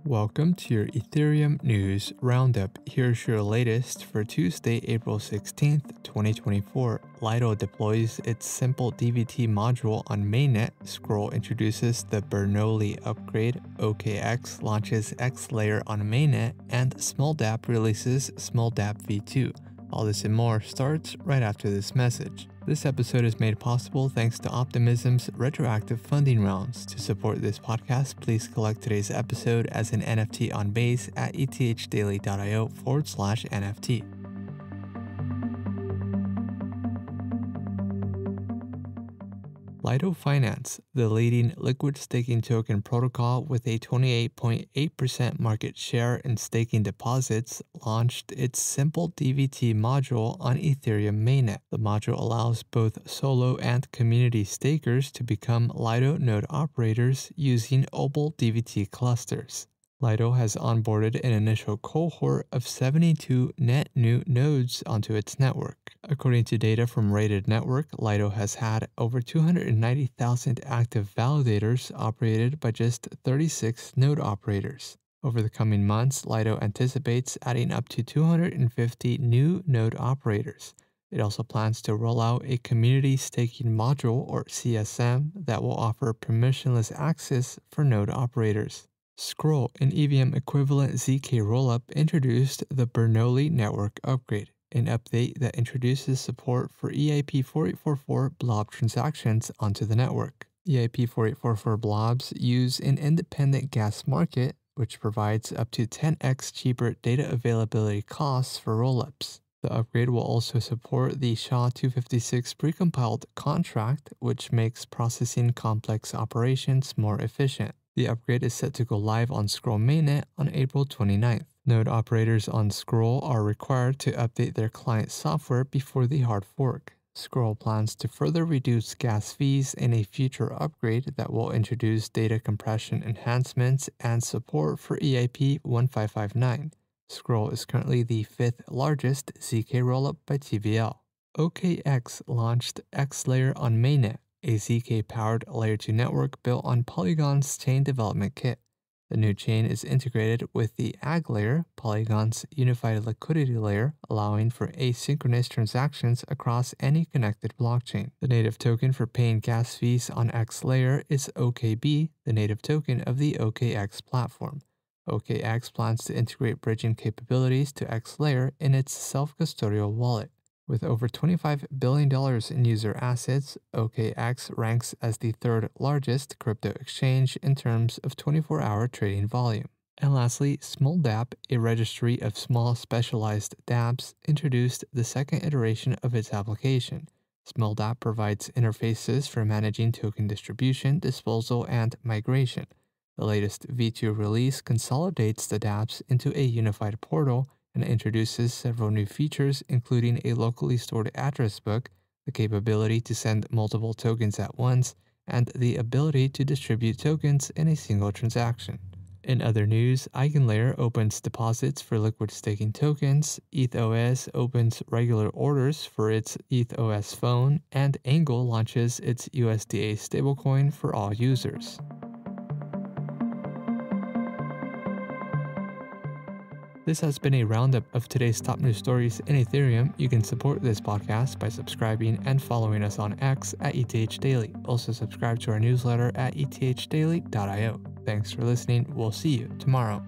Welcome to your Ethereum News Roundup. Here's your latest for Tuesday, April 16th, 2024. Lido deploys its simple DVT module on Mainnet. Scroll introduces the Bernoulli upgrade. OKX launches X layer on Mainnet. And Smoldapp releases Smoldapp v2. All this and more starts right after this message. This episode is made possible thanks to Optimism's retroactive funding rounds. To support this podcast, please collect today's episode as an NFT on Base at ethdaily.io/NFT. Lido Finance, the leading liquid staking token protocol with a 28.8% market share in staking deposits, launched its simple DVT module on Ethereum Mainnet. The module allows both solo and community stakers to become Lido node operators using Opal DVT clusters. Lido has onboarded an initial cohort of 72 net new nodes onto its network. According to data from Rated Network, Lido has had over 290,000 active validators operated by just 36 node operators. Over the coming months, Lido anticipates adding up to 250 new node operators. It also plans to roll out a community staking module, or CSM, that will offer permissionless access for node operators. Scroll, an EVM equivalent ZK rollup, introduced the Bernoulli network upgrade, an update that introduces support for EIP 4844 blob transactions onto the network. EIP 4844 blobs use an independent gas market, which provides up to 10x cheaper data availability costs for rollups. The upgrade will also support the SHA-256 precompiled contract, which makes processing complex operations more efficient. The upgrade is set to go live on Scroll Mainnet on April 29th. Node operators on Scroll are required to update their client software before the hard fork. Scroll plans to further reduce gas fees in a future upgrade that will introduce data compression enhancements and support for EIP 1559. Scroll is currently the 5th largest ZK rollup by TVL. OKX launched X layer on Mainnet, a ZK-powered Layer 2 network built on Polygon's chain development kit. The new chain is integrated with the AG layer, Polygon's unified liquidity layer, allowing for asynchronous transactions across any connected blockchain. The native token for paying gas fees on X layer is OKB, the native token of the OKX platform. OKX plans to integrate bridging capabilities to X layer in its self-custodial wallet. With over $25 billion in user assets, OKX ranks as the 3rd largest crypto exchange in terms of 24-hour trading volume. And lastly, Smoldapp, a registry of small specialized dApps, introduced the second iteration of its application. Smoldapp provides interfaces for managing token distribution, disposal, and migration. The latest v2 release consolidates the dApps into a unified portal and introduces several new features, including a locally stored address book, the capability to send multiple tokens at once, and the ability to distribute tokens in a single transaction. In other news, EigenLayer opens deposits for liquid staking tokens, ETHOS opens regular orders for its ETHOS phone, and Angle launches its USDA stablecoin for all users. This has been a roundup of today's top news stories in Ethereum. You can support this podcast by subscribing and following us on X at ETH Daily. Also subscribe to our newsletter at ethdaily.io. Thanks for listening. We'll see you tomorrow.